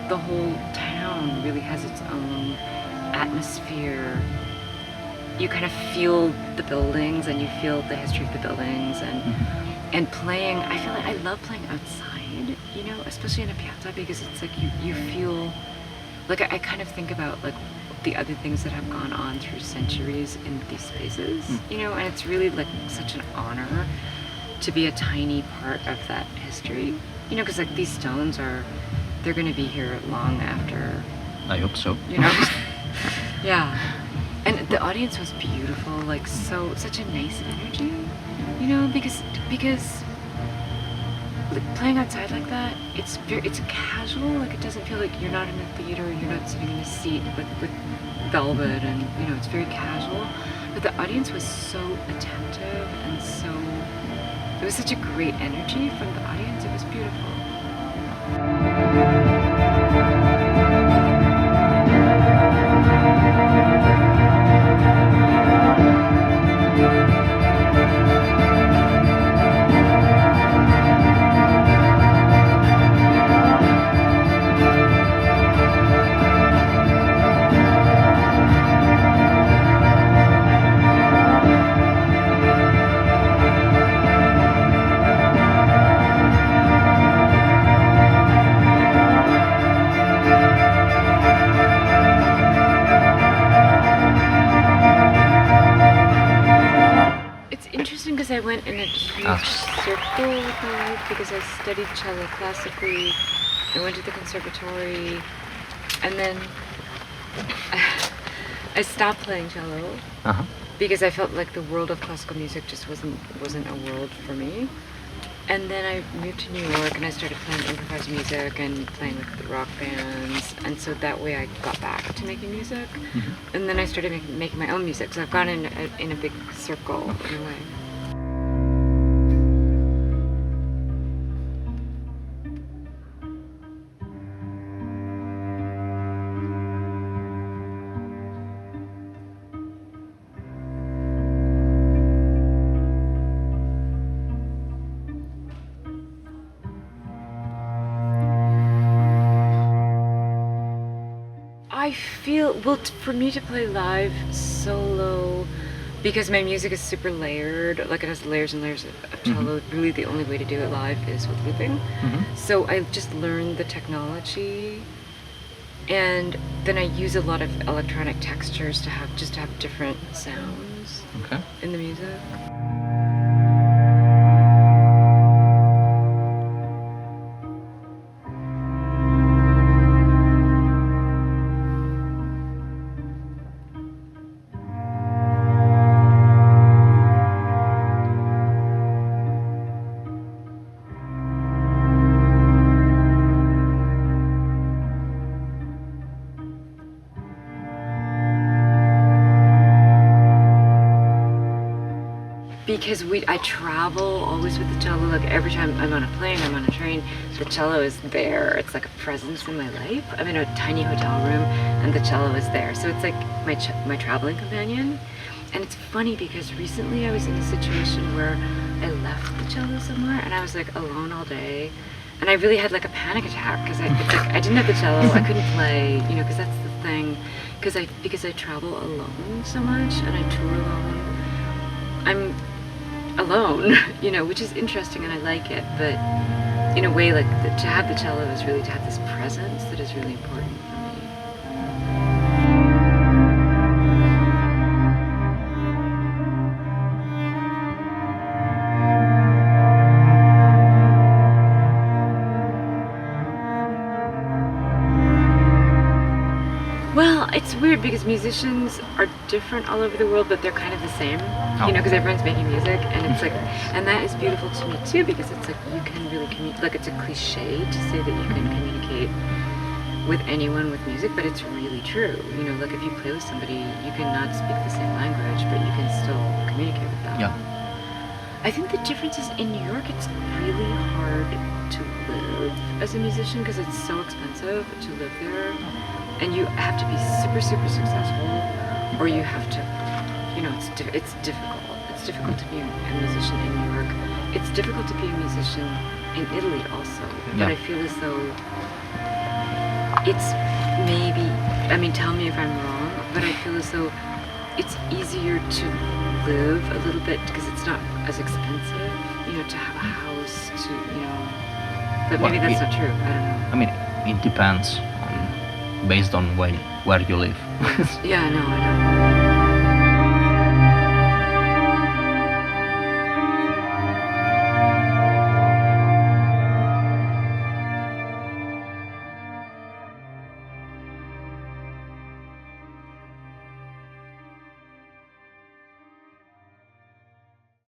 The whole town really has its own atmosphere. You kind of feel the buildings and you feel the history of the buildings and playing. I feel like I love playing outside, you know, especially in a piazza, because it's like you feel like I kind of think about like the other things that have gone on through centuries in these spaces, you know, and it's really like such an honor to be a tiny part of that history, you know, because like these stones they're going to be here long after. I hope so. You know, yeah. And the audience was beautiful, like such a nice energy, you know, because like, playing outside like that, it's casual, like it doesn't feel like you're not in a theater, you're not sitting in a seat with velvet, and you know, it's very casual. But the audience was so attentive and it was such a great energy from the audience. It was beautiful. I went in a huge circle with my life because I studied cello classically. I went to the conservatory, and then I stopped playing cello because I felt like the world of classical music just wasn't a world for me. And then I moved to New York and I started playing improvised music and playing with the rock bands, and so that way I got back to making music. And then I started making my own music. So I've gone in a big circle in a way. I feel, well, for me to play live solo, because my music is super layered, like it has layers and layers of cello, really the only way to do it live is with looping. So I just learned the technology, and then I use a lot of electronic textures to have different sounds in the music. because I travel always with the cello. Like every time I'm on a plane, I'm on a train, the cello is there. It's like a presence in my life. I'm in a tiny hotel room, and the cello is there. So it's like my traveling companion. And it's funny because recently I was in a situation where I left the cello somewhere, and I was like alone all day, and I really had like a panic attack because I didn't have the cello. I couldn't play, because that's the thing. Because I travel alone so much and I tour alone. I'm alone, which is interesting and I like it, but in a way, like to have the cello is really to have this presence that is really important for me. Well, it's weird because musicians are different all over the world, but they're kind of the same, because everyone's making music, and it's like, and that is beautiful to me too, because it's like you can really communicate. Like it's a cliche to say that you can communicate with anyone with music, but it's really true. Like if you play with somebody, you cannot speak the same language, but you can still communicate with them. Yeah. I think the difference is in New York, it's really hard to live as a musician because it's so expensive to live there. And you have to be super, super successful, or you have to, it's difficult. It's difficult to be a musician in New York. It's difficult to be a musician in Italy also. But I feel as though it's maybe, tell me if I'm wrong, but I feel as though it's easier to live a little bit because it's not as expensive, to have a house, but maybe that's not true. I don't know. It depends based on where you live. Yeah, I know.